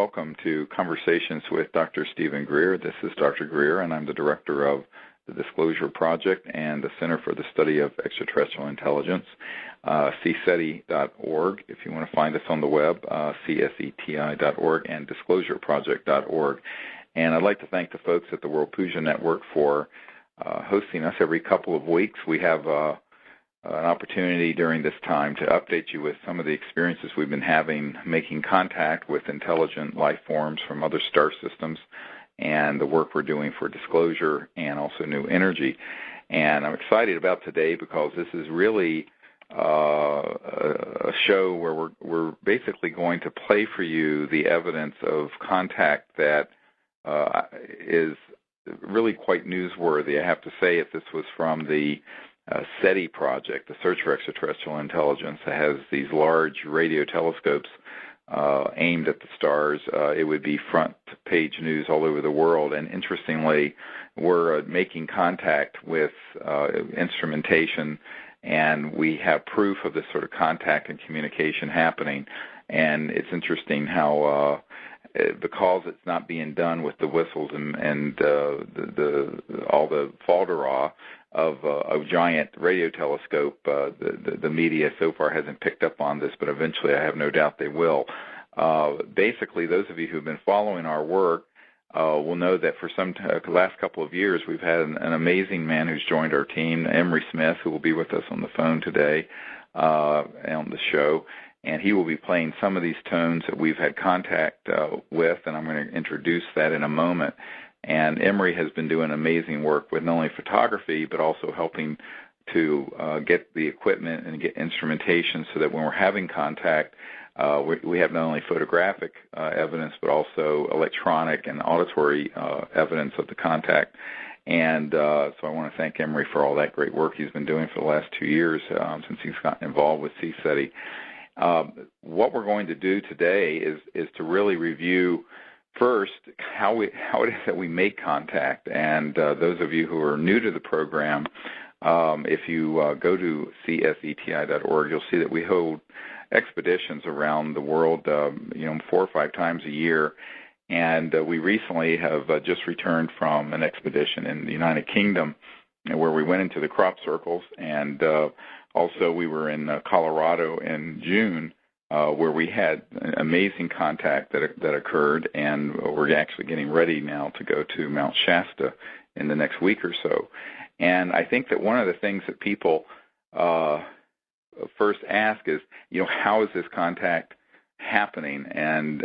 welcome to Conversations with Dr. Steven Greer. This is Dr. Greer, and I'm the director of the Disclosure Project and the Center for the Study of Extraterrestrial Intelligence, CSETI.org. If you want to find us on the web, CSETI.org and disclosureproject.org. And I'd like to thank the folks at the World Puja Network for hosting us every couple of weeks. We have an opportunity during this time to update you with some of the experiences we've been having making contact with intelligent life forms from other star systems and the work we're doing for disclosure and also new energy. And I'm excited about today because this is really a show where we're basically going to play for you the evidence of contact that is really quite newsworthy. I have to say, if this was from the SETI project, the Search for Extraterrestrial Intelligence, that has these large radio telescopes aimed at the stars, it would be front-page news all over the world. And interestingly, we're making contact with instrumentation, and we have proof of this sort of contact and communication happening. And it's interesting how because it's not being done with the whistles and all the falderah of a giant radio telescope, the media so far hasn't picked up on this, but eventually I have no doubt they will. Basically, those of you who have been following our work will know that for the last couple of years we've had an amazing man who's joined our team, Emery Smith, who will be with us on the phone today on the show. And he will be playing some of these tones that we've had contact with, and I'm going to introduce that in a moment. And Emery has been doing amazing work with not only photography, but also helping to get the equipment and get instrumentation so that when we're having contact, we have not only photographic evidence, but also electronic and auditory evidence of the contact. And so I want to thank Emery for all that great work he's been doing for the last 2 years since he's gotten involved with CSETI. What we're going to do today is to really review first how it is that we make contact. And those of you who are new to the program, if you go to CSETI.org, you'll see that we hold expeditions around the world 4 or 5 times a year. And we recently have just returned from an expedition in the United Kingdom where we went into the crop circles, and also we were in Colorado in June where we had amazing contact that occurred, and we're actually getting ready now to go to Mount Shasta in the next week or so. And I think that one of the things that people first ask is, how is this contact happening? And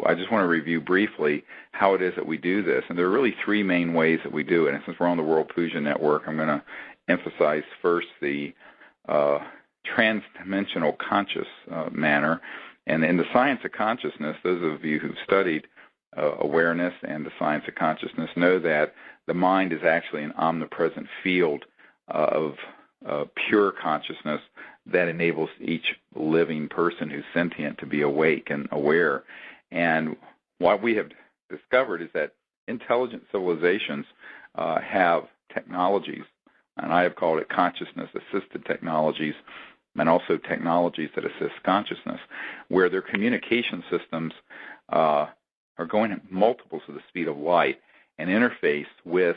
I just want to review briefly how it is that we do this. And there are really 3 main ways that we do it. And since we're on the World Puja Network, I'm going to emphasize first the trans-dimensional conscious manner. And in the science of consciousness, those of you who've studied awareness and the science of consciousness know that the mind is actually an omnipresent field of pure consciousness that enables each living person who's sentient to be awake and aware. And what we have discovered is that intelligent civilizations have technologies, and I have called it consciousness-assisted technologies, and also technologies that assist consciousness, where their communication systems are going at multiples of the speed of light and interface with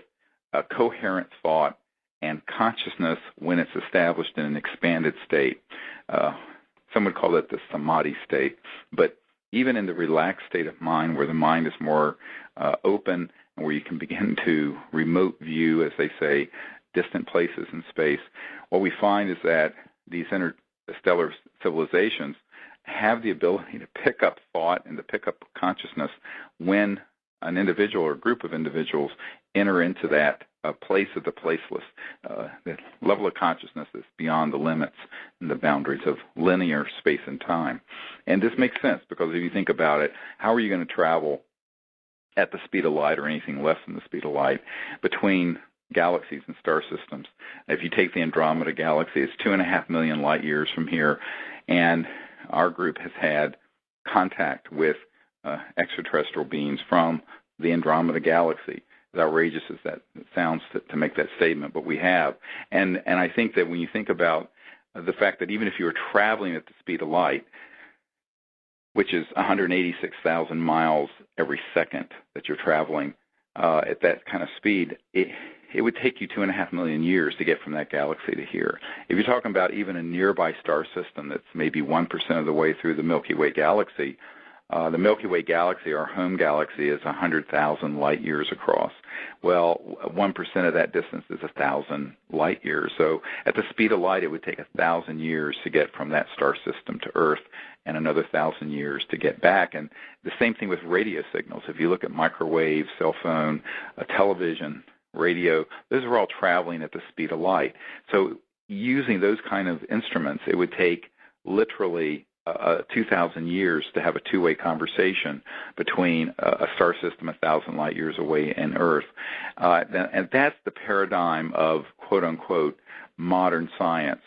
a coherent thought and consciousness when it's established in an expanded state. Some would call it the samadhi state. But even in the relaxed state of mind, where the mind is more open and where you can begin to remote view, as they say, distant places in space, what we find is that these interstellar civilizations have the ability to pick up thought and to pick up consciousness when an individual or a group of individuals enter into that place of the placeless, the level of consciousness that's beyond the limits and the boundaries of linear space and time. And this makes sense because if you think about it, how are you going to travel at the speed of light or anything less than the speed of light between galaxies and star systems? If you take the Andromeda galaxy, it's 2.5 million light years from here, and our group has had contact with extraterrestrial beings from the Andromeda galaxy. As outrageous as that sounds to make that statement, but we have. And I think that when you think about the fact that even if you were traveling at the speed of light, which is 186,000 miles every second that you're traveling at that kind of speed, it would take you 2.5 million years to get from that galaxy to here. If you're talking about even a nearby star system that's maybe 1% of the way through the Milky Way galaxy, the Milky Way galaxy, our home galaxy, is 100,000 light years across. Well, 1% of that distance is 1,000 light years. So at the speed of light, it would take 1,000 years to get from that star system to Earth, and another 1,000 years to get back. And the same thing with radio signals. If you look at microwave, cell phone, television, radio, those are all traveling at the speed of light. So using those kind of instruments, it would take literally 2,000 years to have a two-way conversation between a star system 1,000 light years away and Earth. And that's the paradigm of, quote-unquote, modern science.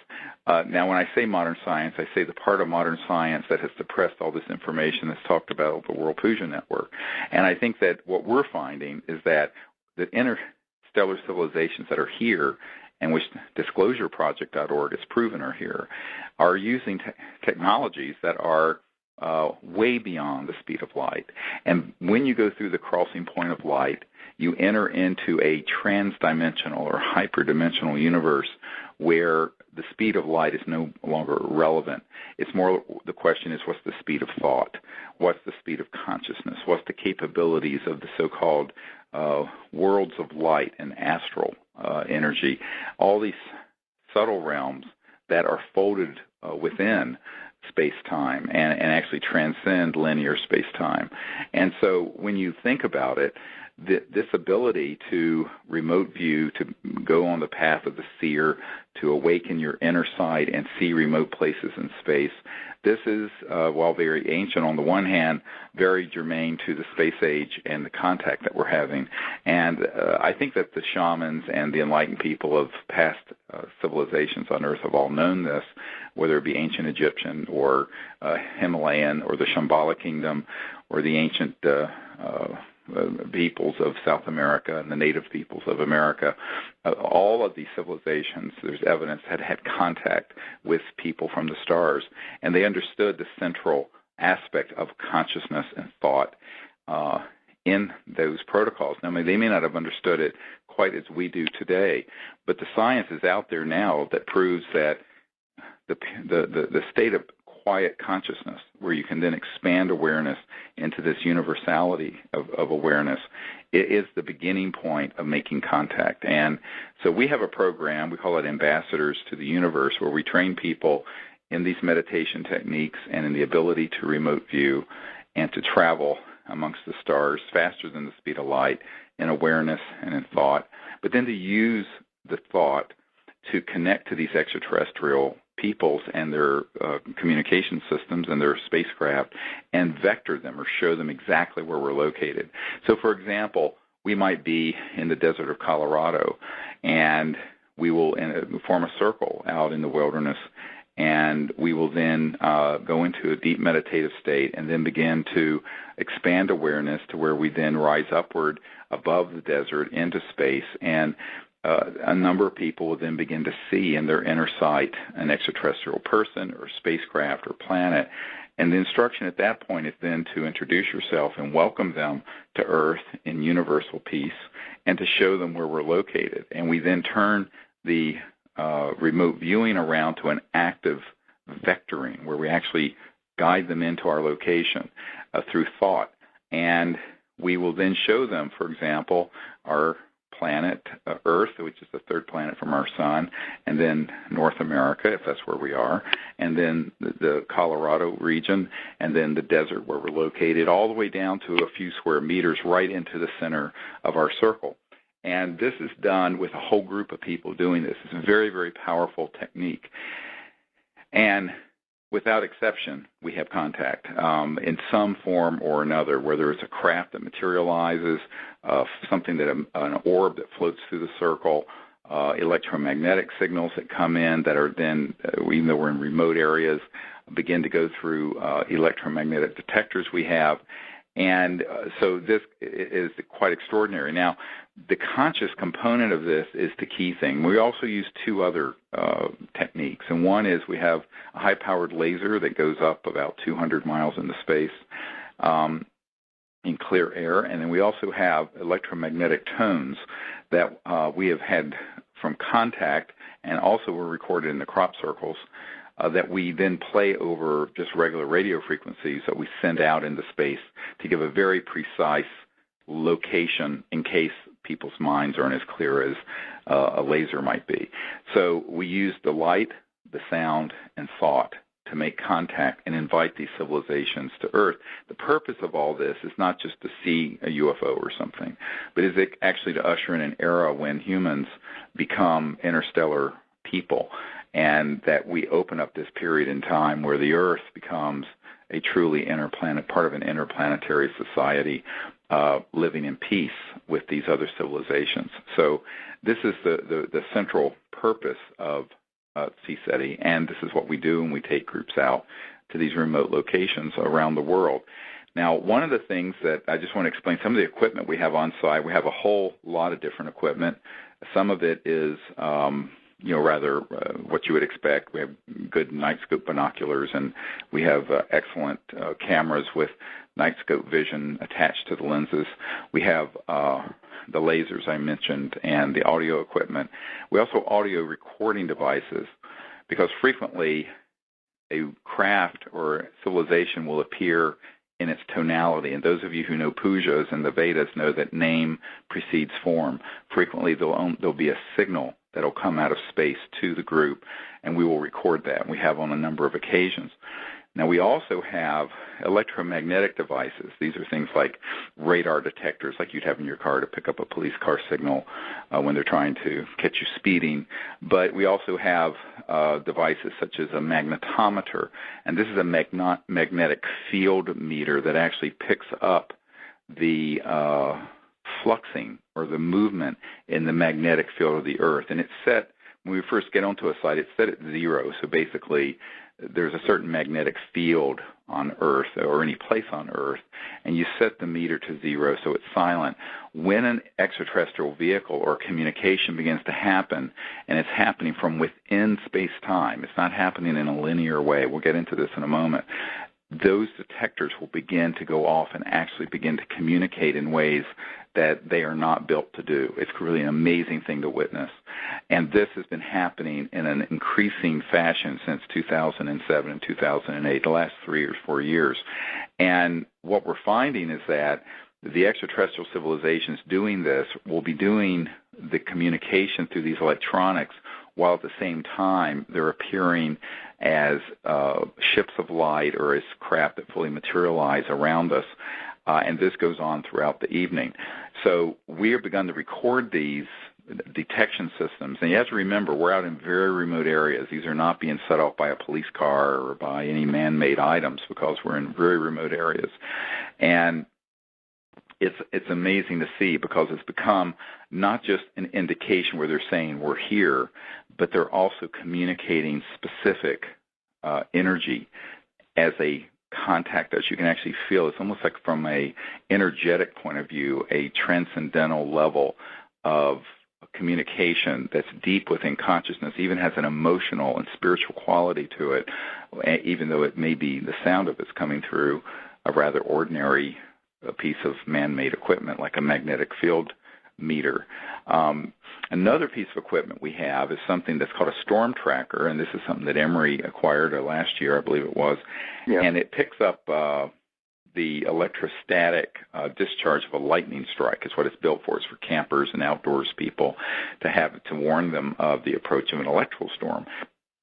Now, when I say modern science, I say the part of modern science that has suppressed all this information that's talked about the World Puja Network. And I think that what we're finding is that the interstellar civilizations that are here, and which disclosureproject.org has proven are here, are using technologies that are way beyond the speed of light. And when you go through the crossing point of light, you enter into a transdimensional or hyperdimensional universe where the speed of light is no longer relevant. It's more, the question is, what's the speed of thought? What's the speed of consciousness? What's the capabilities of the so-called worlds of light and astral energy? All these subtle realms that are folded within space-time and actually transcend linear space-time. And so when you think about it, this ability to remote view, to go on the path of the seer, to awaken your inner sight and see remote places in space, this is, while very ancient on the one hand, very germane to the space age and the contact that we're having. And I think that the shamans and the enlightened people of past civilizations on Earth have all known this, whether it be ancient Egyptian or Himalayan or the Shambhala kingdom or the ancient peoples of South America and the native peoples of America. All of these civilizations, there's evidence, had contact with people from the stars, and they understood the central aspect of consciousness and thought in those protocols. Now, they may not have understood it quite as we do today, but the science is out there now that proves that the state of quiet consciousness, where you can then expand awareness into this universality of awareness, it is the beginning point of making contact. And so we have a program, we call it Ambassadors to the Universe, where we train people in these meditation techniques and in the ability to remote view and to travel amongst the stars faster than the speed of light in awareness and in thought, but then to use the thought to connect to these extraterrestrial peoples and their communication systems and their spacecraft and vector them or show them exactly where we're located. So, for example, we might be in the desert of Colorado, and we will form a circle out in the wilderness, and we will then go into a deep meditative state and then begin to expand awareness to where we then rise upward above the desert into space, and a number of people will then begin to see in their inner sight an extraterrestrial person or spacecraft or planet. And the instruction at that point is then to introduce yourself and welcome them to Earth in universal peace and to show them where we're located. And we then turn the remote viewing around to an active vectoring where we actually guide them into our location through thought. And we will then show them, for example, our planet, Earth, which is the third planet from our sun, and then North America, if that's where we are, and then the Colorado region, and then the desert where we're located, all the way down to a few square meters right into the center of our circle. And this is done with a whole group of people doing this. It's a very, very powerful technique. And without exception, we have contact in some form or another, whether it's a craft that materializes, something that an orb that floats through the circle, electromagnetic signals that come in that are then, even though we're in remote areas, begin to go through electromagnetic detectors we have. And so this is quite extraordinary. Now, the conscious component of this is the key thing. We also use two other techniques, and one is we have a high-powered laser that goes up about 200 miles into space in clear air, and then we also have electromagnetic tones that we have had from contact, and also were recorded in the crop circles, that we then play over just regular radio frequencies that we send out into space to give a very precise location in case people's minds aren't as clear as a laser might be. So we use the light, the sound, and thought to make contact and invite these civilizations to Earth. The purpose of all this is not just to see a UFO or something, but is actually to usher in an era when humans become interstellar people, and that we open up this period in time where the Earth becomes a truly part of an interplanetary society, living in peace with these other civilizations. So this is the central purpose of CSETI, and this is what we do when we take groups out to these remote locations around the world. Now, one of the things that I just want to explain, some of the equipment we have on site, we have a whole lot of different equipment. Some of it is rather what you would expect. We have good night scope binoculars, and we have excellent cameras with night scope vision attached to the lenses. We have the lasers I mentioned and the audio equipment. We also have audio recording devices, because frequently a craft or civilization will appear in its tonality. And those of you who know pujas and the Vedas know that name precedes form. Frequently there'll be a signal that'll come out of space to the group, and we will record that. And we have on a number of occasions. Now, we also have electromagnetic devices. These are things like radar detectors, like you'd have in your car to pick up a police car signal when they're trying to catch you speeding. But we also have devices such as a magnetometer, and this is a magnetic field meter that actually picks up the fluxing or the movement in the magnetic field of the Earth. And it's set, when we first get onto a site, it's set at 0. So basically, there's a certain magnetic field on Earth or any place on Earth, and you set the meter to 0 so it's silent. When an extraterrestrial vehicle or communication begins to happen, and it's happening from within space-time, it's not happening in a linear way. We'll get into this in a moment. Those detectors will begin to go off and actually begin to communicate in ways that they are not built to do. It's really an amazing thing to witness. And this has been happening in an increasing fashion since 2007 and 2008, the last 3 or 4 years. And what we're finding is that the extraterrestrial civilizations doing this will be doing the communication through these electronics, while at the same time they're appearing as ships of light or as craft that fully materialize around us. And this goes on throughout the evening. So we have begun to record these detection systems. And you have to remember, we're out in very remote areas. These are not being set off by a police car or by any man-made items, because we're in very remote areas. And it's amazing to see, because it's become not just an indication where they're saying we're here, but they're also communicating specific energy as a contact that you can actually feel. It's almost like, from a energetic point of view, a transcendental level of communication that's deep within consciousness, even has an emotional and spiritual quality to it, even though it may be the sound of it's coming through a rather ordinary piece of man-made equipment like a magnetic field meter. Another piece of equipment we have is something that's called a storm tracker, and this is something that Emery acquired last year, I believe it was, and it picks up the electrostatic discharge of a lightning strike. Is what it's built for. It's for campers and outdoors people to warn them of the approach of an electrical storm.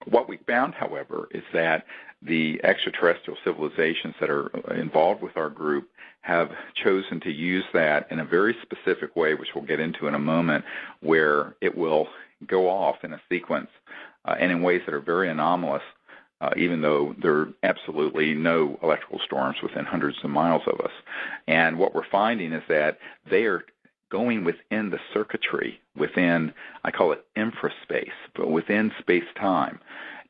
What we found, however, is that the extraterrestrial civilizations that are involved with our group have chosen to use that in a very specific way, which we'll get into in a moment, where it will go off in a sequence and in ways that are very anomalous, even though there are absolutely no electrical storms within hundreds of miles of us. And what we're finding is that they are going within the circuitry, within, I call it infraspace, but within space-time,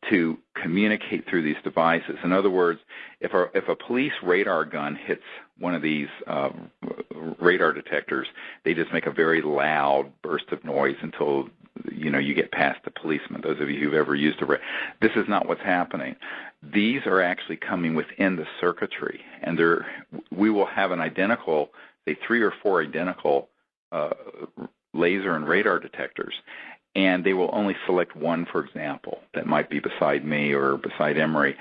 to communicate through these devices. In other words, if a police radar gun hits one of these radar detectors, they just make a very loud burst of noise until you get past the policeman. Those of you who've ever used this is not what's happening. These are actually coming within the circuitry, and we will have an identical, say 3 or 4 identical laser and radar detectors, and they will only select one, for example, that might be beside me or beside Emery,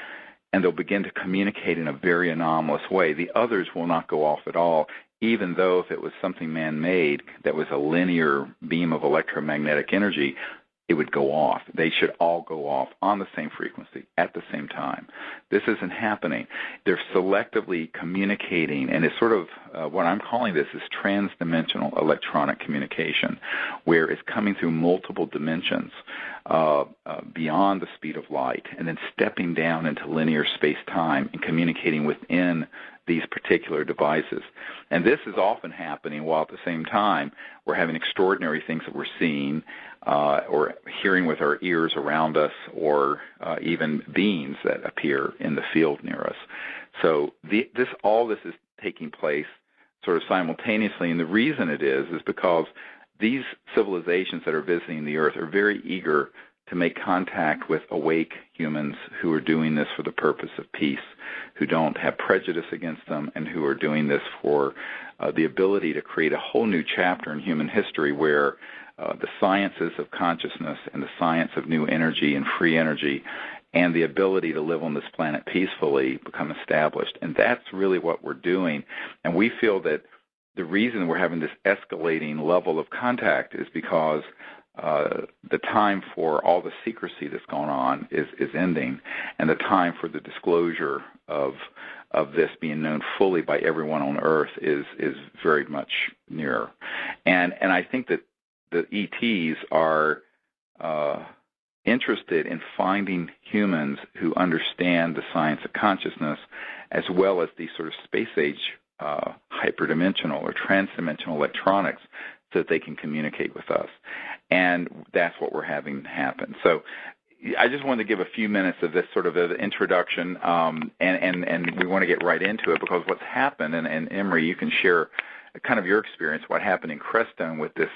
and they'll begin to communicate in a very anomalous way. The others will not go off at all, even though if it was something man-made that was a linear beam of electromagnetic energy, it would go off. They should all go off on the same frequency at the same time. This isn't happening. They're selectively communicating, and it's sort of what I'm calling this is transdimensional electronic communication, where it's coming through multiple dimensions beyond the speed of light, and then stepping down into linear space-time and communicating within these particular devices. And this is often happening while at the same time we're having extraordinary things that we're seeing or hearing with our ears around us, or even beings that appear in the field near us. So all this is taking place sort of simultaneously, and the reason it is because these civilizations that are visiting the Earth are very eager to make contact with awake humans who are doing this for the purpose of peace, who don't have prejudice against them, and who are doing this for the ability to create a whole new chapter in human history where the sciences of consciousness and the science of new energy and free energy and the ability to live on this planet peacefully become established. And that's really what we're doing. And we feel that the reason we're having this escalating level of contact is because the time for all the secrecy that's going on is ending, and the time for the disclosure of this being known fully by everyone on Earth is very much nearer. And I think that the ETs are interested in finding humans who understand the science of consciousness, as well as these sort of space-age hyperdimensional or transdimensional electronics, so that they can communicate with us. And that's what we're having happen. So I just wanted to give a few minutes of this sort of introduction, and we want to get right into it, because what's happened, and Emery, you can share kind of your experience, what happened in Crestone with this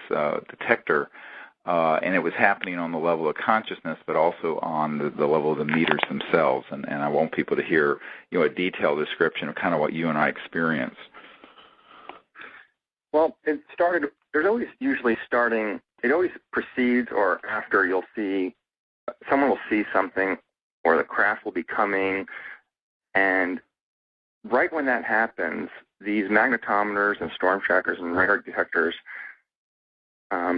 detector, and it was happening on the level of consciousness, but also on the level of the meters themselves. And I want people to hear, a detailed description of kind of what you and I experienced. Well, it started. There's always usually starting. It always precedes or after you'll see someone will see something, or the craft will be coming, and right when that happens, these magnetometers and storm trackers and radar detectors,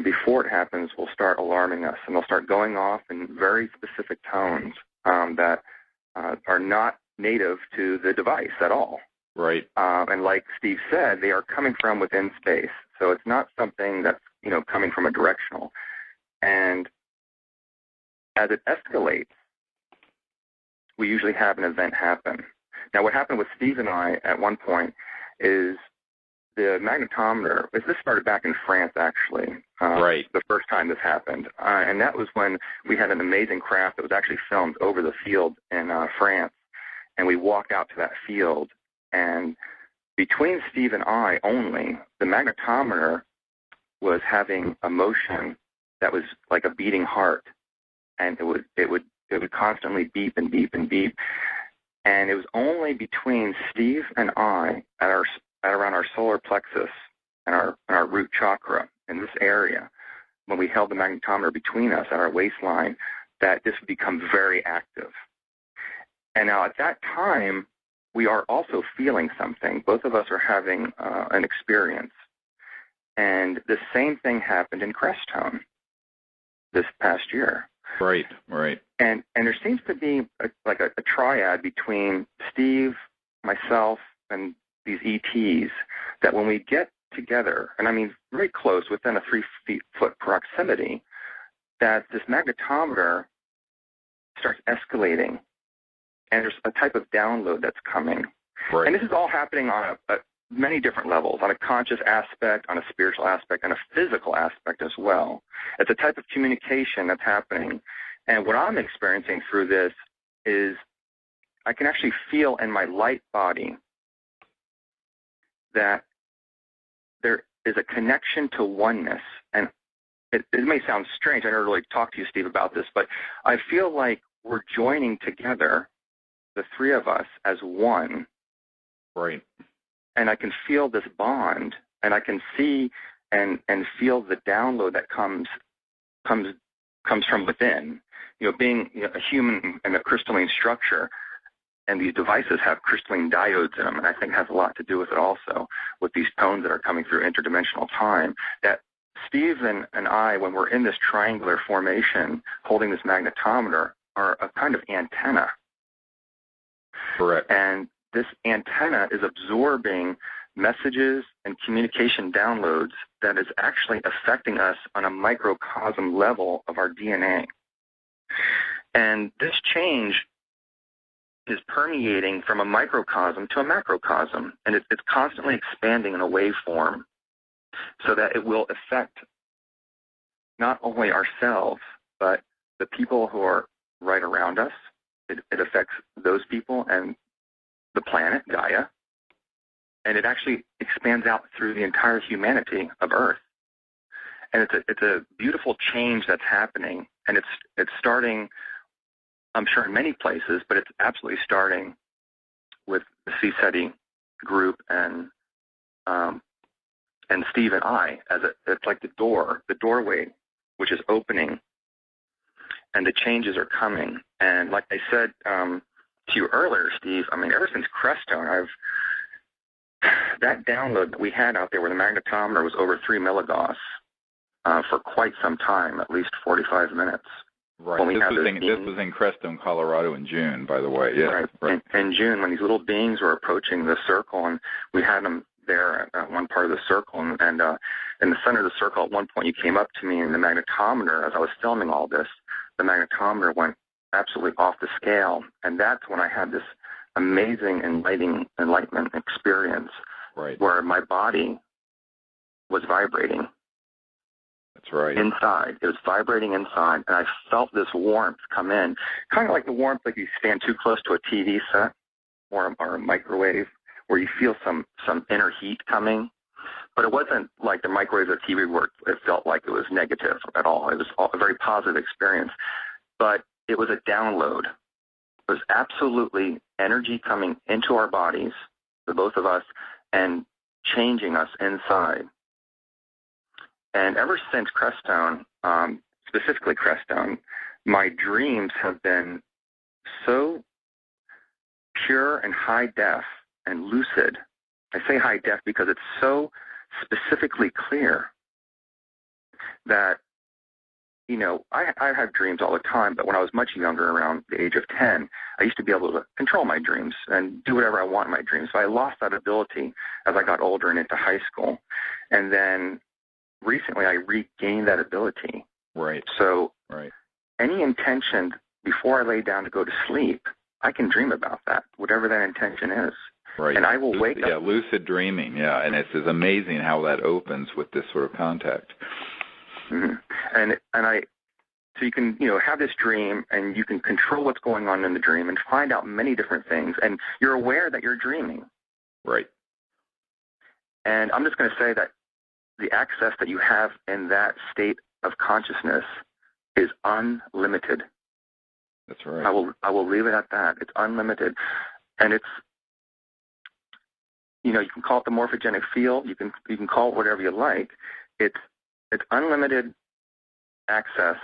before it happens, will start alarming us, and they'll start going off in very specific tones that are not native to the device at all. Right. And like Steve said, they are coming from within space, so it's not something that's coming from a directional. And as it escalates, we usually have an event happen. Now, what happened with Steve and I at one point is the magnetometer. This started back in France, actually. Right. The first time this happened, and that was when we had an amazing craft that was actually filmed over the field in France, and we walked out to that field. And between Steve and I only, the magnetometer was having a motion that was like a beating heart, and it would constantly beep and beep and beep. And it was only between Steve and I at around our solar plexus and our root chakra in this area, when we held the magnetometer between us at our waistline, that this would become very active. And now at that time, we are also feeling something. Both of us are having an experience. And the same thing happened in Crestone this past year. Right, right. And there seems to be a triad between Steve, myself, and these ETs, that when we get together, and I mean very close, within a 3-foot proximity, that this magnetometer starts escalating, and there's a type of download that's coming. Right. And this is all happening on many different levels, on a conscious aspect, on a spiritual aspect, and a physical aspect as well. It's a type of communication that's happening, And what I'm experiencing through this is I can actually feel in my light body that there is a connection to oneness. And it may sound strange. I never really talked to you, Steve, about this, but I feel like we're joining together, the three of us, as one. Right. And I can feel this bond, and I can see and feel the download that comes from within. Being a human and a crystalline structure, and these devices have crystalline diodes in them, and I think it has a lot to do with it also, with these tones that are coming through interdimensional time, that Steve and I, when we're in this triangular formation, holding this magnetometer, are a kind of antenna. Correct. And this antenna is absorbing messages and communication downloads that is actually affecting us on a microcosm level of our DNA. And this change is permeating from a microcosm to a macrocosm, and it's constantly expanding in a waveform so that it will affect not only ourselves, but the people who are right around us. It affects those people and the planet, Gaia, and it actually expands out through the entire humanity of Earth. And it's a beautiful change that's happening, and it's starting, I'm sure, in many places, but it's absolutely starting with the CSETI group and Steve and I, it's like the doorway, which is opening, and the changes are coming. And like I said to you earlier, Steve, I mean, ever since Crestone, that download that we had out there where the magnetometer was over 3 milligauss for quite some time, at least 45 minutes. Right. This was in Crestone, Colorado in June, by the way. Yeah. Right. In June, when these little beings were approaching the circle, and we had them there at one part of the circle, and in the center of the circle, at one point, you came up to me, and the magnetometer, as I was filming all this, the magnetometer went absolutely off the scale, and that's when I had this amazing enlightenment experience, right, where my body was vibrating. That's right. Inside. It was vibrating inside, and I felt this warmth come in, kind of like the warmth like you stand too close to a TV set or a microwave, where you feel some inner heat coming. But it wasn't like the microwave or TV where it felt like it was negative at all. It was a very positive experience. But it was a download. It was absolutely energy coming into our bodies, the both of us, and changing us inside. And ever since Crestone, specifically Crestone, my dreams have been so pure and high def and lucid. I say high def because it's so specifically clear that, I have dreams all the time, but when I was much younger, around the age of 10, I used to be able to control my dreams and do whatever I want in my dreams. So I lost that ability as I got older and into high school. And then recently I regained that ability. Right. So right. Any intention before I lay down to go to sleep, I can dream about that, whatever that intention is. Right. And I will wake up. Yeah, lucid dreaming, yeah. And it's amazing how that opens with this sort of contact. Mm-hmm. So you can, have this dream, and you can control what's going on in the dream and find out many different things. And you're aware that you're dreaming. Right. And I'm just going to say that the access that you have in that state of consciousness is unlimited. That's right. I will leave it at that. It's unlimited. And it's, you can call it the morphogenic field. You can call it whatever you like. It's unlimited access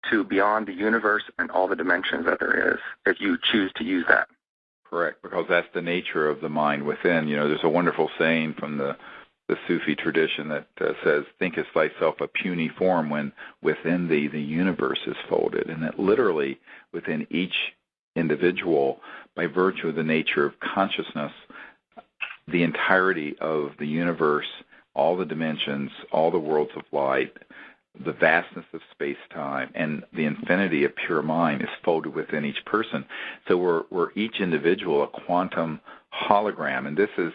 to beyond the universe and all the dimensions that there is, if you choose to use that. Correct, because that's the nature of the mind within. There's a wonderful saying from the Sufi tradition that says, thinkest thyself a puny form when within thee the universe is folded. And that literally within each individual, by virtue of the nature of consciousness, the entirety of the universe, all the dimensions, all the worlds of light, the vastness of space-time, and the infinity of pure mind is folded within each person. So we're each individual a quantum hologram, and this is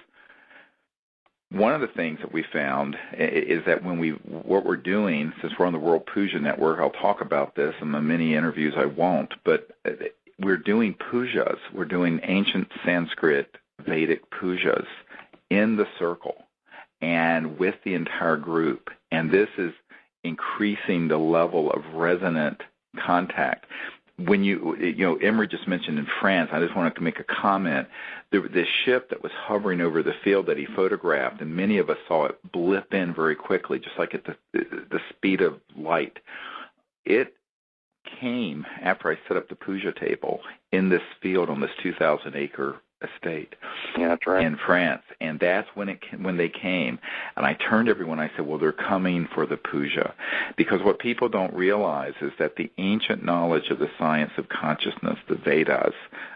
one of the things that we found is that what we're doing, since we're on the World Puja Network, I'll talk about this in the many interviews I won't, but we're doing pujas. We're doing ancient Sanskrit Vedic pujas in the circle and with the entire group. And this is increasing the level of resonant contact. When Emery just mentioned in France, I just wanted to make a comment. This ship that was hovering over the field that he photographed, and many of us saw it blip in very quickly, just like at the speed of light. It came after I set up the puja table in this field on this 2,000-acre estate. Yeah, that's right. In France, and that's when they came. And I turned to everyone. I said, "Well, they're coming for the puja," because what people don't realize is that the ancient knowledge of the science of consciousness, the Vedas,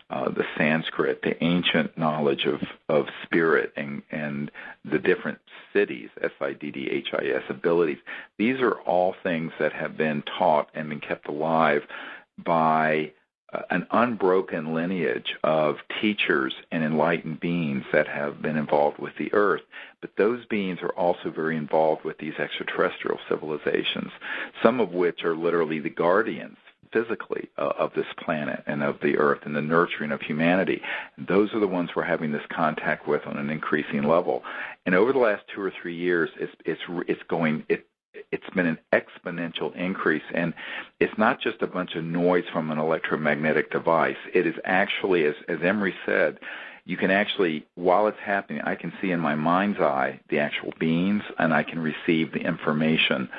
the Sanskrit, the ancient knowledge of spirit, and the different cities, SIDDHIS abilities. These are all things that have been taught and been kept alive by an unbroken lineage of teachers and enlightened beings that have been involved with the earth. But those beings are also very involved with these extraterrestrial civilizations, some of which are literally the guardians physically of this planet and of the earth and the nurturing of humanity. And those are the ones we're having this contact with on an increasing level. And over the last 2 or 3 years, it's been an exponential increase, and it's not just a bunch of noise from an electromagnetic device. It is actually, as Emery said, you can actually, while it's happening, I can see in my mind's eye the actual beings, and I can receive the information.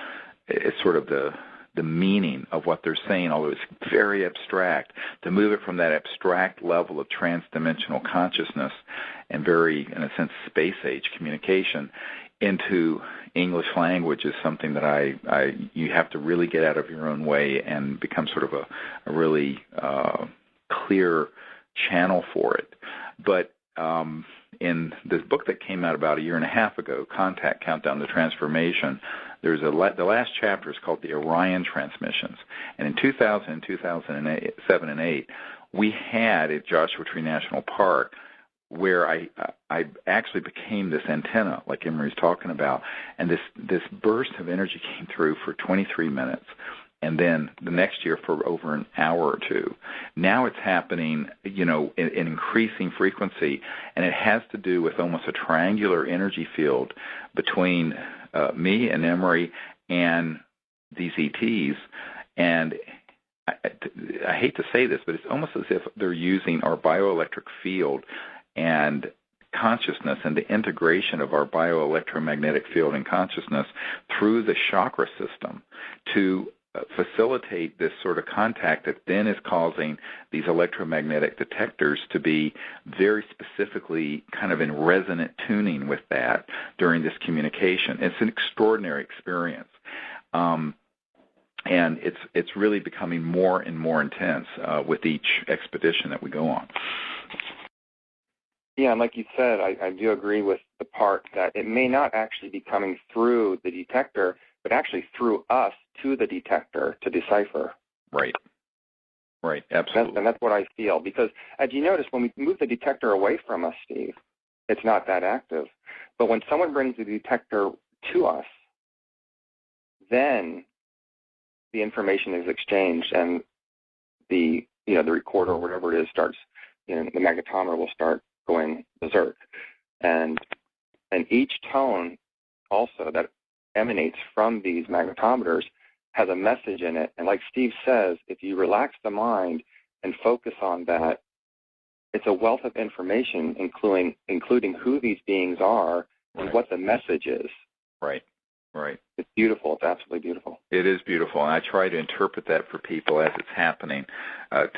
It's sort of the meaning of what they're saying, although it's very abstract. To move it from that abstract level of trans-dimensional consciousness and very, in a sense, space-age communication into English language is something that you have to really get out of your own way and become sort of a really clear channel for it. But in this book that came out about 1.5 years ago, Contact, Countdown to Transformation, there's the last chapter is called the Orion Transmissions. And in 2007 and 2008, we had at Joshua Tree National Park, where I actually became this antenna, like Emery's talking about, and this burst of energy came through for 23 minutes, and then the next year for over an hour or two. Now it's happening, in increasing frequency, and it has to do with almost a triangular energy field between me and Emery and these ETs, and I hate to say this, but it's almost as if they're using our bioelectric field and consciousness and the integration of our bioelectromagnetic field and consciousness through the chakra system to facilitate this sort of contact that then is causing these electromagnetic detectors to be very specifically kind of in resonant tuning with that during this communication. It's an extraordinary experience. And it's really becoming more and more intense with each expedition that we go on. Yeah, and like you said, I do agree with the part that it may not actually be coming through the detector, but actually through us to the detector to decipher. Right, absolutely. And that's what I feel, because as you notice, when we move the detector away from us, Steve, it's not that active. But when someone brings the detector to us, then the information is exchanged, and the recorder or whatever it is starts, the magnetometer will start going berserk. And each tone also that emanates from these magnetometers has a message in it. And like Steve says, if you relax the mind and focus on that, it's a wealth of information, including who these beings are and what the message is. Right. It's beautiful. It's absolutely beautiful. It is beautiful, and I try to interpret that for people as it's happening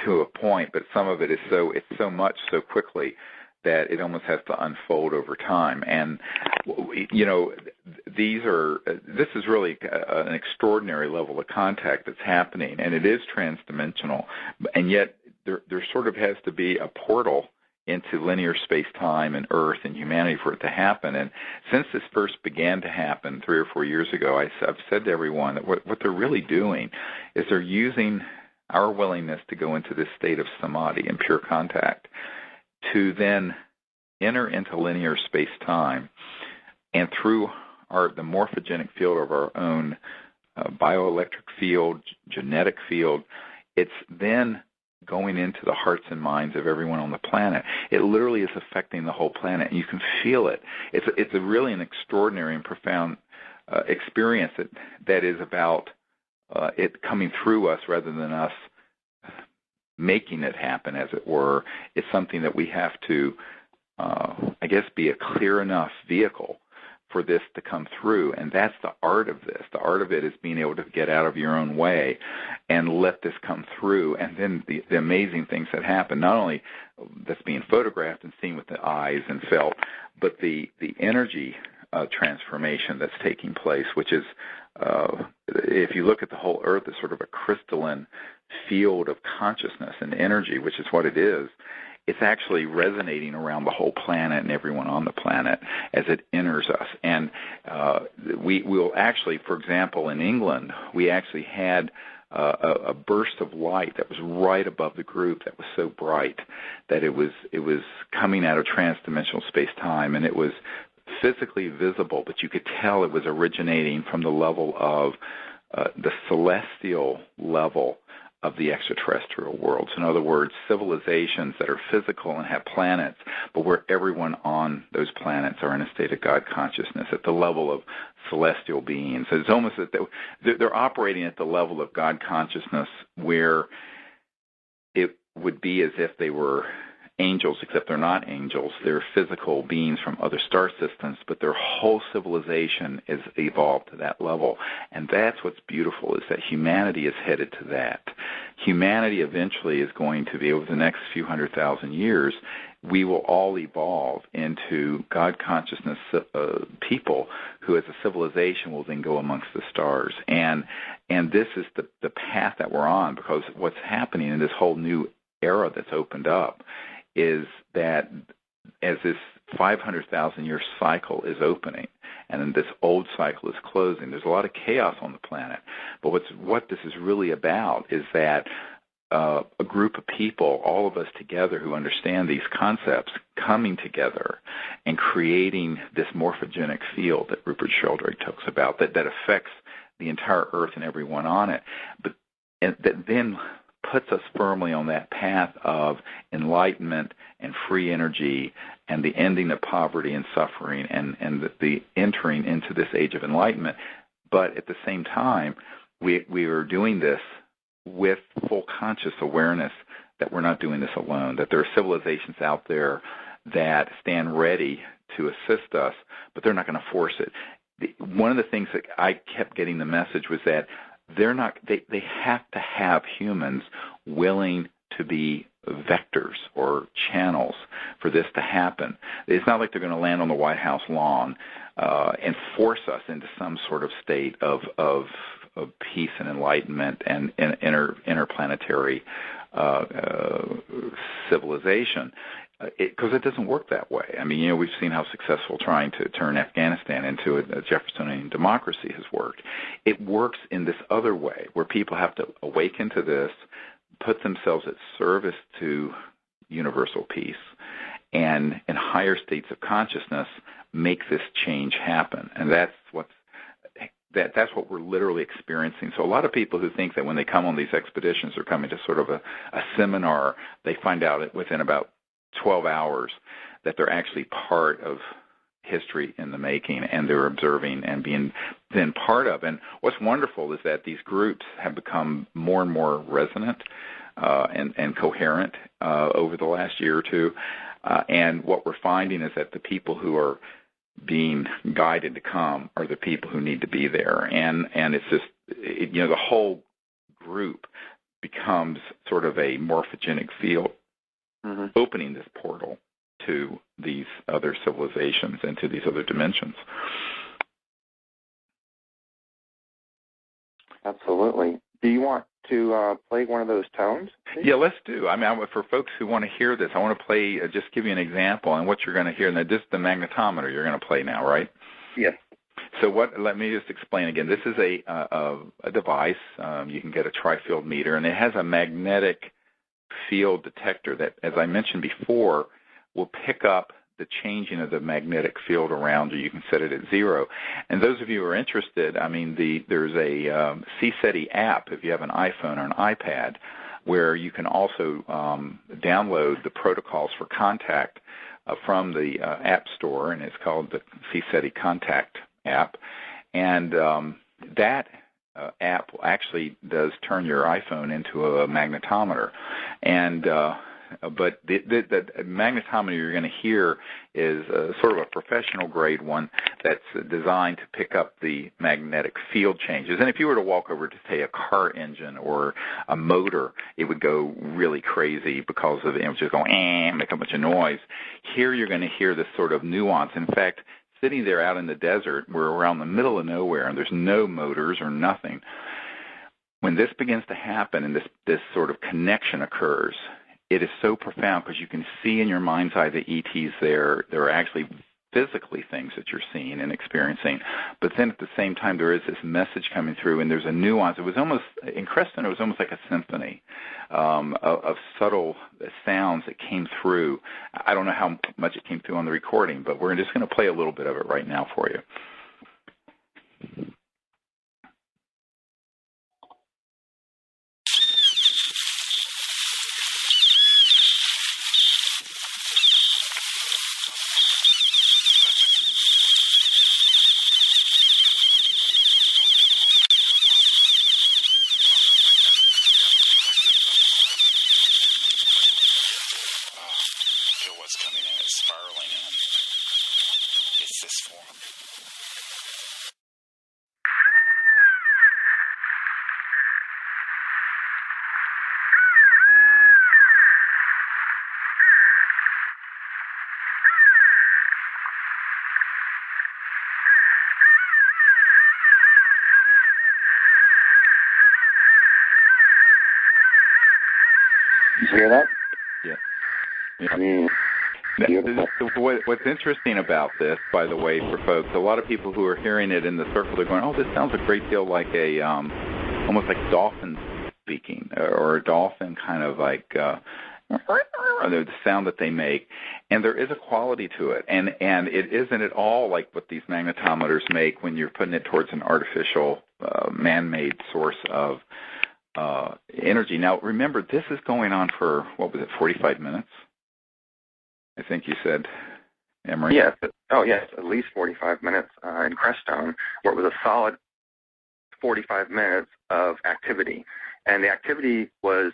to a point, but some of it is it's so much so quickly that it almost has to unfold over time. And, this is really an extraordinary level of contact that's happening, and it is transdimensional, and yet there sort of has to be a portal into linear space-time and Earth and humanity for it to happen. And since this first began to happen 3 or 4 years ago, I've said to everyone that what they're really doing is they're using our willingness to go into this state of samadhi and pure contact to then enter into linear space-time and through the morphogenic field of our own bioelectric field, genetic field, it's then going into the hearts and minds of everyone on the planet. It literally is affecting the whole planet, and you can feel it. It's really an extraordinary and profound experience that is about it coming through us rather than us making it happen, as it were. It's something that we have to, I guess, be a clear enough vehicle for this to come through, and that's the art of this. The art of it is being able to get out of your own way and let this come through, and then the amazing things that happen, not only that's being photographed and seen with the eyes and felt, but the energy transformation that's taking place, which is, if you look at the whole Earth as sort of a crystalline field of consciousness and energy, which is what it is, it's actually resonating around the whole planet and everyone on the planet as it enters us. And we will actually, for example, in England, we actually had a burst of light that was right above the group that was so bright that it was coming out of transdimensional space-time, and it was physically visible, but you could tell it was originating from the level of the celestial level of the extraterrestrial worlds. In other words, civilizations that are physical and have planets, but where everyone on those planets are in a state of God consciousness at the level of celestial beings. So it's almost that they're operating at the level of God consciousness where it would be as if they were angels, except they're not angels. They're physical beings from other star systems, but their whole civilization is evolved to that level. And that's what's beautiful, is that humanity is headed to that. Humanity eventually is going to be, over the next few 100,000 years, we will all evolve into God consciousness people who, as a civilization, will then go amongst the stars. And this is the path that we're on, because what's happening in this whole new era that's opened up is that as this 500,000-year cycle is opening and then this old cycle is closing, there's a lot of chaos on the planet. But what this is really about is that a group of people, all of us together who understand these concepts, coming together and creating this morphogenic field that Rupert Sheldrake talks about, that affects the entire Earth and everyone on it, but and that then puts us firmly on that path of enlightenment and free energy and the ending of poverty and suffering and the entering into this age of enlightenment. But at the same time, we are doing this with full conscious awareness that we're not doing this alone, that there are civilizations out there that stand ready to assist us, but they're not going to force it. One of the things that I kept getting the message was that they have to have humans willing to be vectors or channels for this to happen. It's not like they're going to land on the White House lawn and force us into some sort of state of peace and enlightenment and interplanetary civilization, because it doesn't work that way. I mean, we've seen how successful trying to turn Afghanistan into a Jeffersonian democracy has worked. It works in this other way, where people have to awaken to this, put themselves at service to universal peace, and in higher states of consciousness, make this change happen. And that's what we're literally experiencing. So a lot of people who think that when they come on these expeditions, they're coming to sort of a seminar, they find out within about 12 hours that they're actually part of history in the making, and they're observing and being then part of. And what's wonderful is that these groups have become more and more resonant and coherent over the last year or two. And what we're finding is that the people who are being guided to come are the people who need to be there. And it's just, the whole group becomes sort of a morphogenic field, opening this portal to these other civilizations and to these other dimensions. Absolutely. Do you want to play one of those tones? Yeah, let's do. I mean, for folks who want to hear this, I want to play, just give you an example on what you're going to hear. Now, this is the magnetometer you're going to play now, right? Yes. So let me just explain again. This is a device. You can get a tri-field meter, and it has a magnetic field detector that, as I mentioned before, will pick up the changing of the magnetic field around you. You can set it at 0. And those of you who are interested, I mean, there's a CSETI app if you have an iPhone or an iPad, where you can also download the protocols for contact from the App Store, and it's called the CSETI Contact app. And that app actually does turn your iPhone into a magnetometer. And but the magnetometer you're going to hear is sort of a professional grade one that's designed to pick up the magnetic field changes. And if you were to walk over to, say, a car engine or a motor, it would go really crazy because of it would just go and make a bunch of noise. Here you're going to hear this sort of nuance. In fact, sitting there out in the desert, we're around the middle of nowhere and there's no motors or nothing. When this begins to happen and this sort of connection occurs, it is so profound because you can see in your mind's eye the ETs there. There are actually physically things that you're seeing and experiencing. But then at the same time, there is this message coming through, and there's a nuance. It was almost, in Crestone, it was almost like a symphony of subtle sounds that came through. I don't know how much it came through on the recording, but we're just going to play a little bit of it right now for you. You hear that? Yeah. What's interesting about this, by the way, for folks, a lot of people who are hearing it in the circle, they're going, "Oh, this sounds a great deal like a almost like dolphins speaking, or a dolphin kind of like the sound that they make." And there is a quality to it, and it isn't at all like what these magnetometers make when you're putting it towards an artificial, man-made source of energy. Now, remember, this is going on for, 45 minutes? I think you said, Emery? Yes. Yes, at least 45 minutes in Crestone, where it was a solid 45 minutes of activity. And the activity was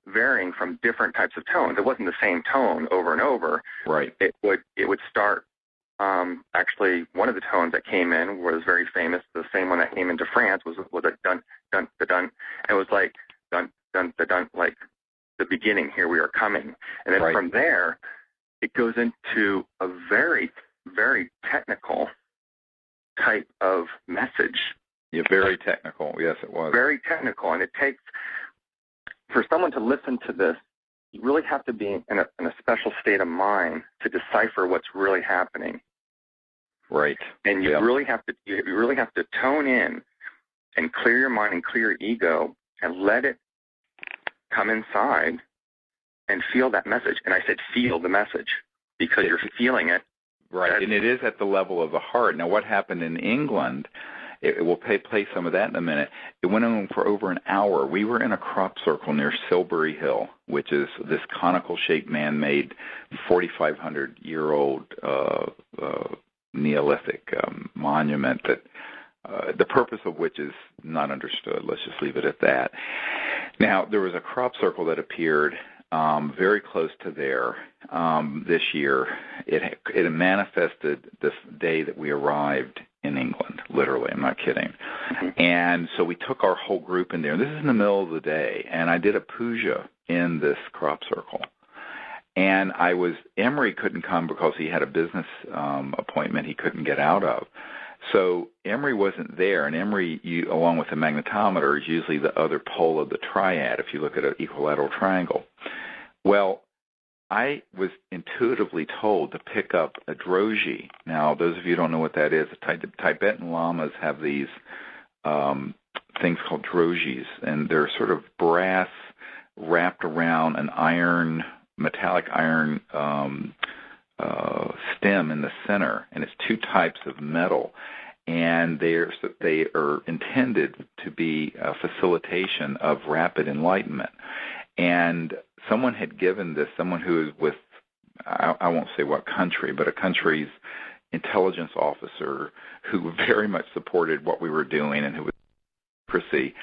varying from different types of tones. It wasn't the same tone over and over. Right. It would start, actually, one of the tones that came in was very famous. The same one that came into France was a dun, dun, da, dun. And it was like dun, dun, da, dun, like the beginning, here we are coming. And then from there, it goes into a very, very technical type of message. Yeah, very technical. Yes, it was. Very technical. And it takes, for someone to listen to this, you really have to be in a special state of mind to decipher what's really happening. Right. And you really have to tone in and clear your mind and clear your ego and let it come inside and feel that message. And I said feel the message because you're feeling it. Right, and it is at the level of the heart. Now, what happened in England, we'll play some of that in a minute. It went on for over an hour. We were in a crop circle near Silbury Hill, which is this conical-shaped man-made 4,500-year-old Neolithic monument that the purpose of which is not understood. Let's just leave it at that. Now, there was a crop circle that appeared very close to there this year. It manifested this day that we arrived in England, literally. I'm not kidding. And so we took our whole group in there. This is in the middle of the day, and I did a puja in this crop circle. And Emery couldn't come because he had a business appointment he couldn't get out of. So Emery wasn't there, and Emery, along with the magnetometer, is usually the other pole of the triad if you look at an equilateral triangle. Well, I was intuitively told to pick up a droji. Now, those of you who don't know what that is, Tibetan lamas have these things called drojis, and they're sort of brass wrapped around an metallic iron stem in the center, and it's two types of metal, and they are intended to be a facilitation of rapid enlightenment. And someone had given this, someone who is with, I won't say what country, but a country's intelligence officer who very much supported what we were doing and who was secrecy,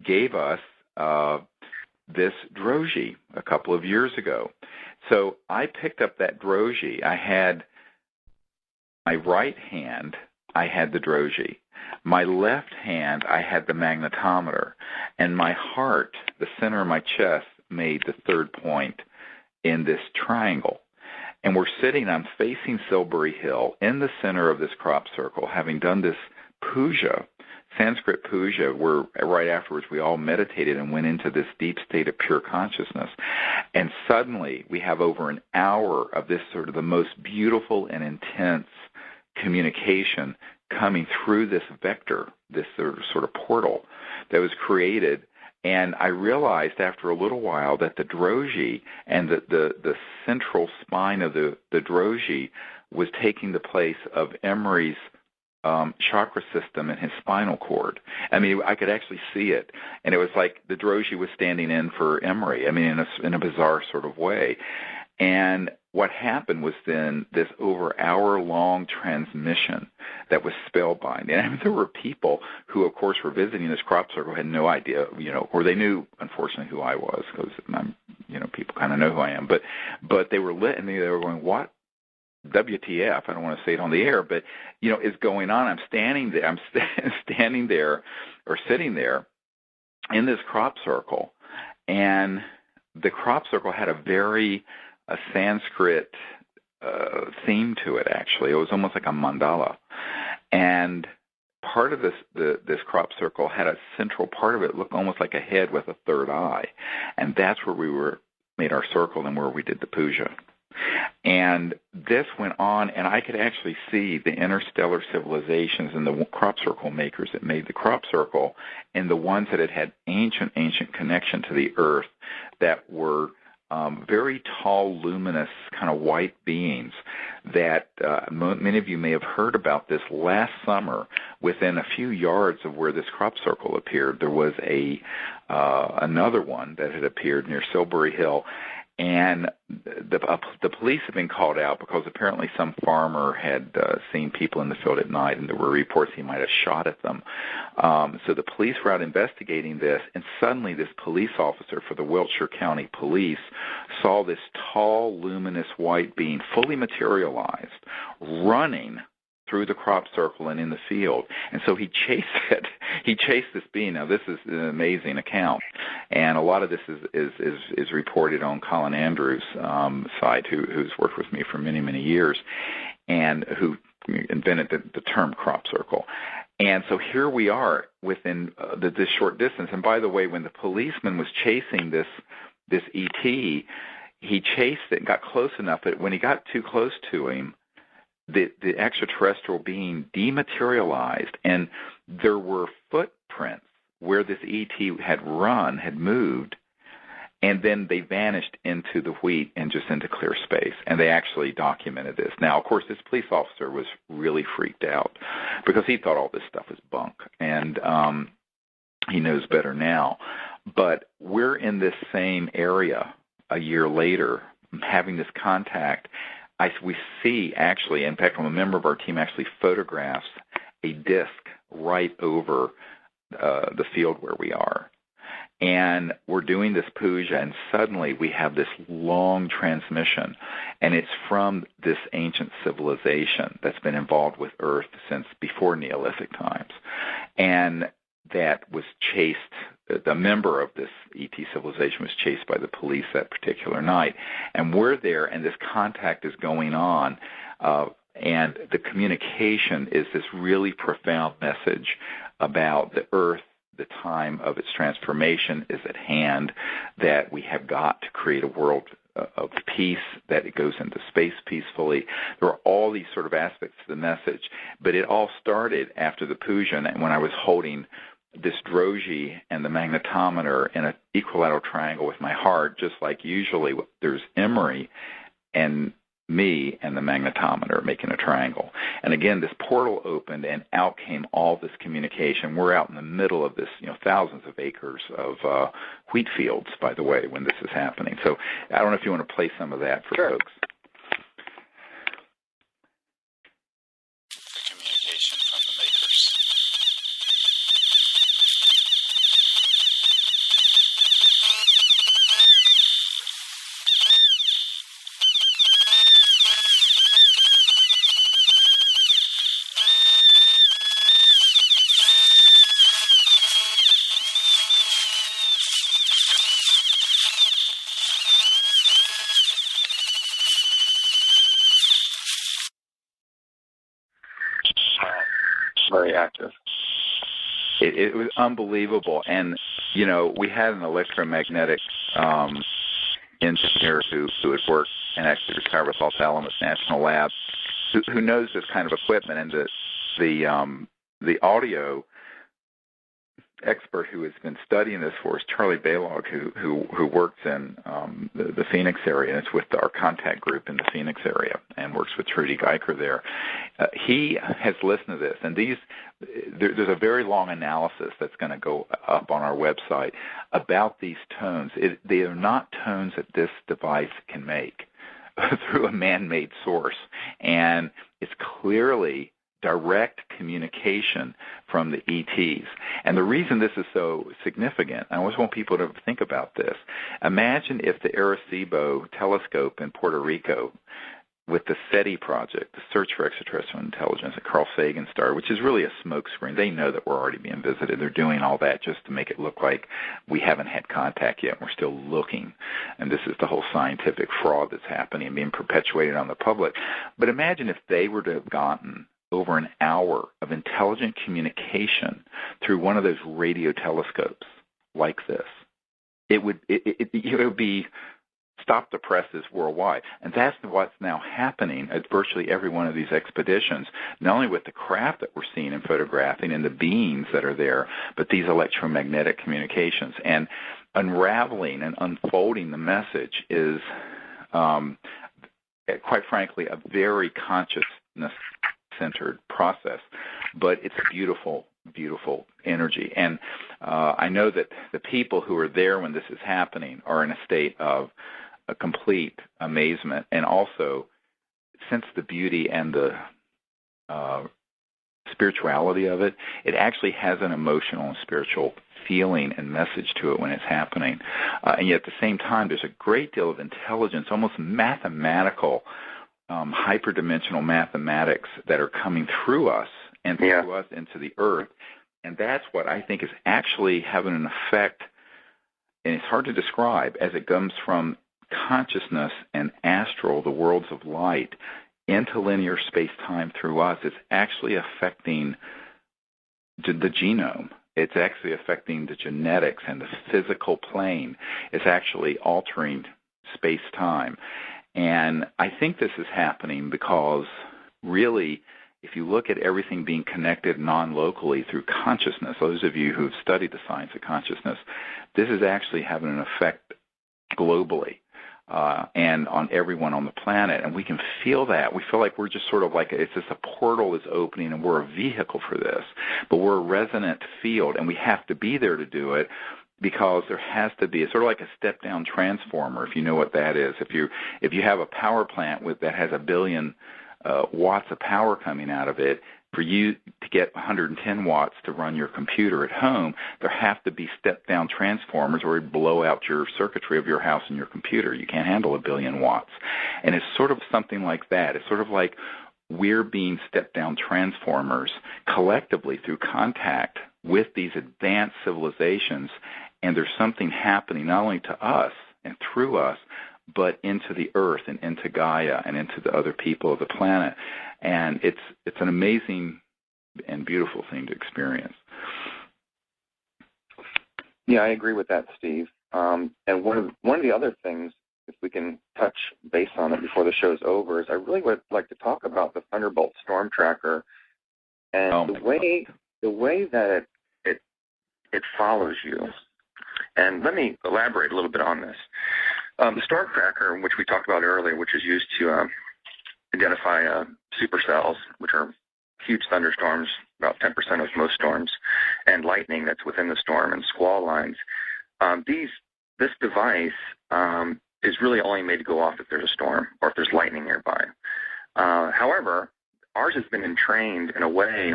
gave us this droji a couple of years ago. So I picked up that droji. I had my right hand, I had the droji. My left hand, I had the magnetometer. And my heart, the center of my chest, made the third point in this triangle. And we're sitting, I'm facing Silbury Hill in the center of this crop circle, having done this puja, Sanskrit puja, where right afterwards we all meditated and went into this deep state of pure consciousness. And suddenly we have over an hour of this sort of the most beautiful and intense communication coming through this vector, this sort of portal that was created. And I realized after a little while that the droji and the central spine of the droji was taking the place of Emery's chakra system in his spinal cord. I mean, I could actually see it, and it was like the droji was standing in for Emery. I mean, in a bizarre sort of way. And what happened was then this over hour-long transmission that was spellbinding. And I mean, there were people who, of course, were visiting this crop circle, had no idea, or they knew, unfortunately, who I was, because people kind of know who I am. But they were lit, and they were going, "What? WTF?" I don't want to say it on the air, but is going on. I'm standing there. I'm standing there, or sitting there, in this crop circle, and the crop circle had a Sanskrit theme to it. Actually, it was almost like a mandala, and part of this crop circle had a central part of it looked almost like a head with a third eye, and that's where we made our circle and where we did the puja. And this went on, and I could actually see the interstellar civilizations and the crop circle makers that made the crop circle, and the ones that had ancient connection to the earth that were very tall, luminous, kind of white beings that many of you may have heard about this last summer. Within a few yards of where this crop circle appeared, there was another one that had appeared near Silbury Hill. And the police had been called out because apparently some farmer had seen people in the field at night, and there were reports he might have shot at them. So the police were out investigating this, and suddenly this police officer for the Wiltshire County Police saw this tall, luminous white being, fully materialized, running through the crop circle and in the field. And so he chased it. He chased this being. Now, this is an amazing account, and a lot of this is reported on Colin Andrews' side, who's worked with me for many, many years, and who invented the term crop circle. And so here we are within this short distance. And by the way, when the policeman was chasing this ET, he chased it and got close enough that when he got too close to him, the extraterrestrial being dematerialized, and there were footprints where this ET had moved, and then they vanished into the wheat and just into clear space, and they actually documented this. Now, of course, this police officer was really freaked out because he thought all this stuff was bunk, and he knows better now. But we're in this same area a year later, having this contact. We see, actually, in fact, a member of our team actually photographs a disc right over the field where we are. And we're doing this puja, and suddenly we have this long transmission, and it's from this ancient civilization that's been involved with Earth since before Neolithic times, and that was chased. The member of this ET civilization was chased by the police that particular night. And we're there, and this contact is going on, and the communication is this really profound message about the Earth. The time of its transformation is at hand, that we have got to create a world of peace, that it goes into space peacefully. There are all these sort of aspects to the message, but it all started after the puja, and when I was holding this droji and the magnetometer in an equilateral triangle with my heart, just like usually there's Emery, and me and the magnetometer making a triangle. And again, this portal opened and out came all this communication. We're out in the middle of this, thousands of acres of wheat fields, by the way, when this is happening. So I don't know if you want to play some of that for Sure. folks. The communication from the makers. Very active. It was unbelievable. And, we had an electromagnetic engineer who had worked and actually retired with Los Alamos National Lab who knows this kind of equipment. And the audio expert who has been studying this for us, Charlie Baylog, who works in the Phoenix area. It's with our contact group in the Phoenix area and works with Trudy Geiker there. He has listened to this, and there's a very long analysis that's going to go up on our website about these tones. They are not tones that this device can make through a man-made source, and it's clearly direct communication from the ETs. And the reason this is so significant, I always want people to think about this. Imagine if the Arecibo telescope in Puerto Rico with the SETI project, the Search for Extraterrestrial Intelligence that Carl Sagan started, which is really a smokescreen. They know that we're already being visited. They're doing all that just to make it look like we haven't had contact yet. We're still looking. And this is the whole scientific fraud that's happening and being perpetuated on the public. But imagine if they were to have gotten over an hour of intelligent communication through one of those radio telescopes like this. It would be stop the presses worldwide. And that's what's now happening at virtually every one of these expeditions, not only with the craft that we're seeing and photographing and the beings that are there, but these electromagnetic communications. And unraveling and unfolding the message is, quite frankly, a very consciousness-centered process, but it's beautiful, beautiful energy. And I know that the people who are there when this is happening are in a state of a complete amazement, and also sense the beauty and the spirituality of it. It actually has an emotional and spiritual feeling and message to it when it's happening. And yet at the same time, there's a great deal of intelligence, almost mathematical, hyperdimensional mathematics that are coming through us and through us into the Earth. And that's what I think is actually having an effect, and it's hard to describe, as it comes from consciousness and astral, the worlds of light, into linear space-time through us. It's actually affecting the genome. It's actually affecting the genetics and the physical plane. It's actually altering space-time. And I think this is happening because really, if you look at everything being connected non-locally through consciousness, those of you who have studied the science of consciousness, this is actually having an effect globally and on everyone on the planet. And we can feel that. We feel like we're just sort of like, it's just a portal is opening and we're a vehicle for this. But we're a resonant field, and we have to be there to do it, because there has to be, it's sort of like a step-down transformer, if you know what that is. If you have a power plant that has 1 billion watts of power coming out of it, for you to get 110 watts to run your computer at home, there have to be step-down transformers or it'd blow out your circuitry of your house and your computer. You can't handle 1 billion watts. And it's sort of something like that. It's sort of like we're being step-down transformers collectively through contact with these advanced civilizations, and there's something happening not only to us and through us, but into the Earth and into Gaia and into the other people of the planet. And it's an amazing and beautiful thing to experience. Yeah, I agree with that, Steve. And one of the other things, if we can touch base on it before the show's over, is I really would like to talk about the Thunderbolt Storm Tracker and the way that it follows you. And let me elaborate a little bit on this. The Storm Tracker, which we talked about earlier, which is used to identify supercells, which are huge thunderstorms, about 10% of most storms, and lightning that's within the storm, and squall lines. This device is really only made to go off if there's a storm or if there's lightning nearby. However, ours has been entrained in a way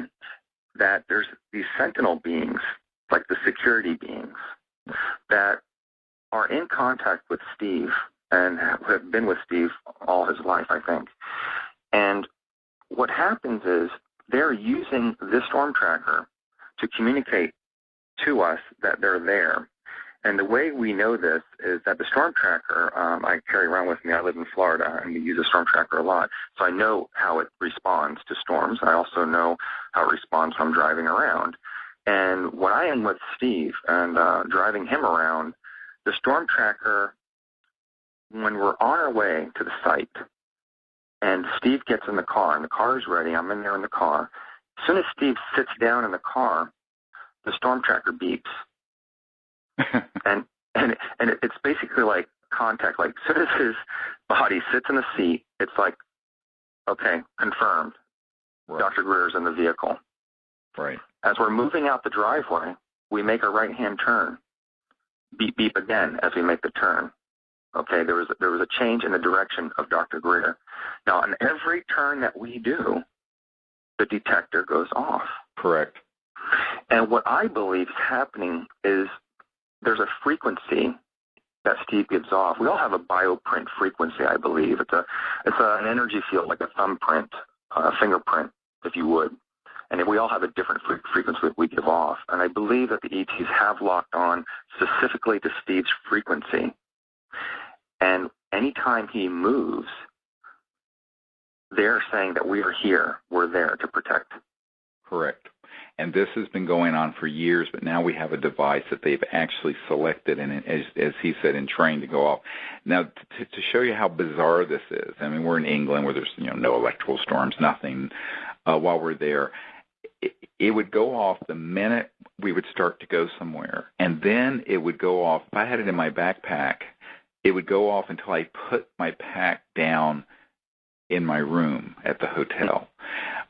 that there's these sentinel beings, like the security beings, that are in contact with Steve and have been with Steve all his life, I think. And what happens is they're using this storm tracker to communicate to us that they're there. And the way we know this is that the storm tracker I carry around with me, I live in Florida, and we use a storm tracker a lot, so I know how it responds to storms. I also know how it responds when I'm driving around. And when I am with Steve and driving him around, the storm tracker, when we're on our way to the site, and Steve gets in the car, and the car is ready, I'm in there in the car. As soon as Steve sits down in the car, the storm tracker beeps. and it's basically like contact. Like, as soon as his body sits in the seat, it's like, okay, confirmed. Right. Dr. Greer's in the vehicle. Right. As we're moving out the driveway, we make a right-hand turn. Beep, beep again as we make the turn. Okay, there was a change in the direction of Dr. Greer. Now, on every turn that we do, the detector goes off. Correct. And what I believe is happening is there's a frequency that Steve gives off. We all have a bioprint frequency, I believe. It's an energy field, like a thumbprint, a fingerprint, if you would. And we all have a different frequency we give off. And I believe that the ETs have locked on specifically to Steve's frequency. And anytime he moves, they're saying that we are here, we're there to protect. Correct. And this has been going on for years, but now we have a device that they've actually selected and, as he said, and trained to go off. Now, to show you how bizarre this is, I mean, we're in England where there's no electrical storms, nothing. While we're there, it would go off the minute we would start to go somewhere, and then it would go off. If I had it in my backpack, it would go off until I put my pack down in my room at the hotel.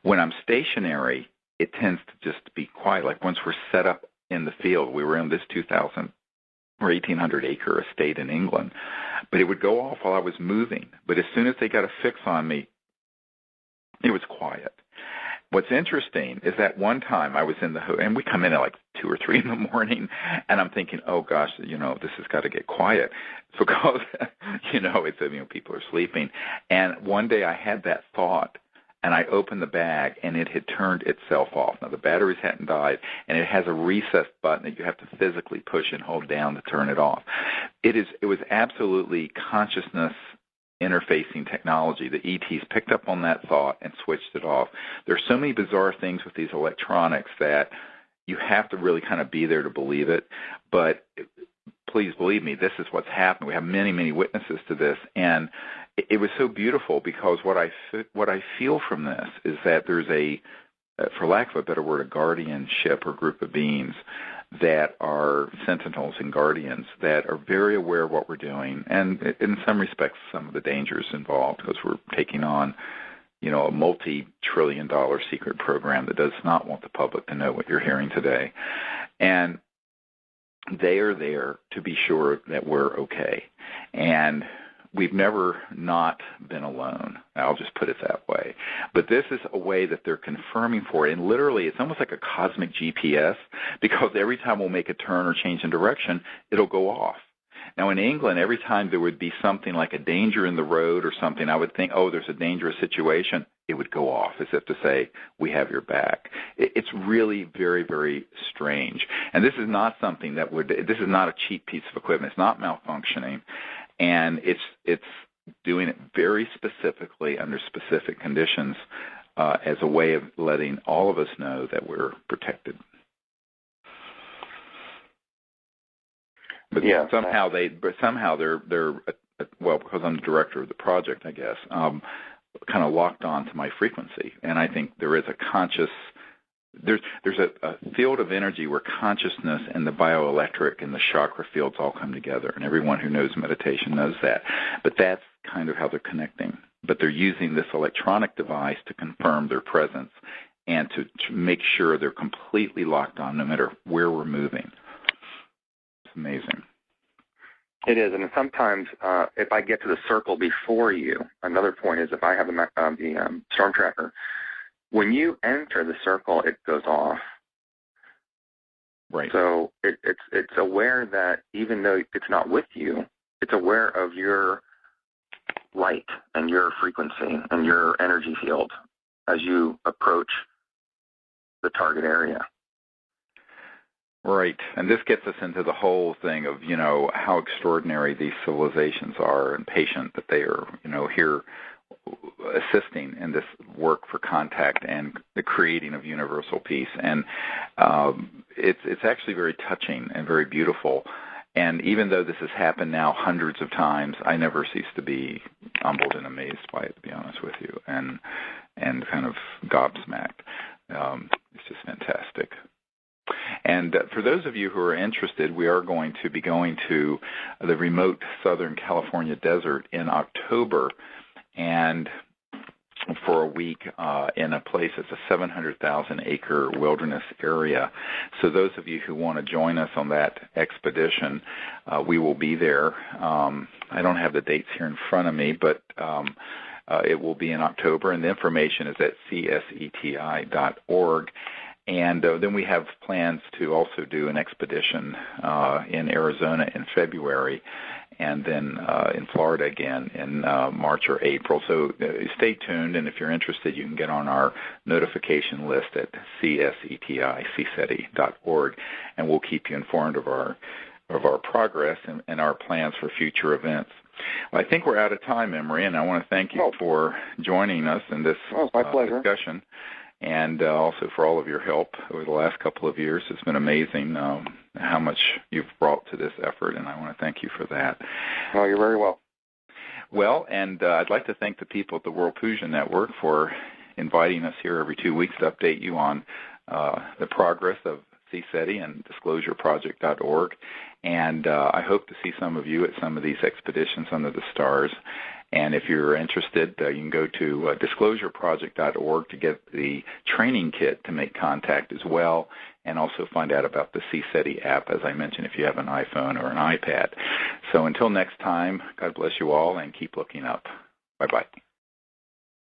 When I'm stationary, it tends to just be quiet. Like once we're set up in the field, we were in this 2,000 or 1,800 acre estate in England, but it would go off while I was moving. But as soon as they got a fix on me, it was quiet. What's interesting is that one time I was in the hotel, and we come in at like 2 or 3 in the morning, and I'm thinking, oh gosh, this has got to get quiet because, it's, people are sleeping. And one day I had that thought, and I opened the bag, and it had turned itself off. Now, the batteries hadn't died, and it has a recessed button that you have to physically push and hold down to turn it off. It was absolutely consciousness interfacing technology. The ETs picked up on that thought and switched it off. There are so many bizarre things with these electronics that you have to really kind of be there to believe it. But please believe me, this is what's happened. We have many, many witnesses to this, and it was so beautiful because what I feel from this is that there's for lack of a better word, a guardianship or group of beings that are sentinels and guardians that are very aware of what we're doing, and in some respects, some of the dangers involved, because we're taking on, a multi-trillion-dollar secret program that does not want the public to know what you're hearing today. And they are there to be sure that we're okay. And we've never not been alone. I'll just put it that way. But this is a way that they're confirming for it. And literally, it's almost like a cosmic GPS, because every time we'll make a turn or change in direction, it'll go off. Now, in England, every time there would be something like a danger in the road or something, I would think, oh, there's a dangerous situation. It would go off as if to say, we have your back. It's really very, very strange. And this is not something this is not a cheap piece of equipment. It's not malfunctioning. And it's doing it very specifically under specific conditions as a way of letting all of us know that we're protected. But yeah, somehow they're because I'm the director of the project, I guess, kind of locked on to my frequency. And I think there is there's a field of energy where consciousness and the bioelectric and the chakra fields all come together, and everyone who knows meditation knows that. But that's kind of how they're connecting. but they're using this electronic device to confirm their presence and to make sure they're completely locked on no matter where we're moving. It's amazing. It is, and sometimes if I get to the circle before you, another point is if I have the storm tracker, when you enter the circle, it goes off. Right. So it's aware that even though it's not with you, it's aware of your light and your frequency and your energy field as you approach the target area. Right, and this gets us into the whole thing of, how extraordinary these civilizations are and patient that they are, here assisting in this work for contact and the creating of universal peace. And it's actually very touching and very beautiful. And even though this has happened now hundreds of times, I never cease to be humbled and amazed by it, to be honest with you, and kind of gobsmacked. It's just fantastic. And for those of you who are interested, we are going to be going to the remote Southern California desert in October, and for a week in a place that's a 700,000-acre wilderness area. So those of you who want to join us on that expedition, we will be there. I don't have the dates here in front of me, but it will be in October, and the information is at CSETI.org. And then we have plans to also do an expedition in Arizona in February, and then in Florida again in March or April. So stay tuned, and if you're interested, you can get on our notification list at CSETI.org, and we'll keep you informed of our progress and our plans for future events. Well, I think we're out of time, Emery, and I want to thank you for joining us in this discussion. And also for all of your help over the last couple of years. It's been amazing how much you've brought to this effort, and I want to thank you for that. Oh, you're very welcome. Well, and I'd like to thank the people at the World Puja Network for inviting us here every 2 weeks to update you on the progress of CSETI and disclosureproject.org. And I hope to see some of you at some of these expeditions under the stars. And if you're interested, you can go to disclosureproject.org to get the training kit to make contact as well, and also find out about the CSETI app, as I mentioned, if you have an iPhone or an iPad. So until next time, God bless you all, and keep looking up. Bye-bye.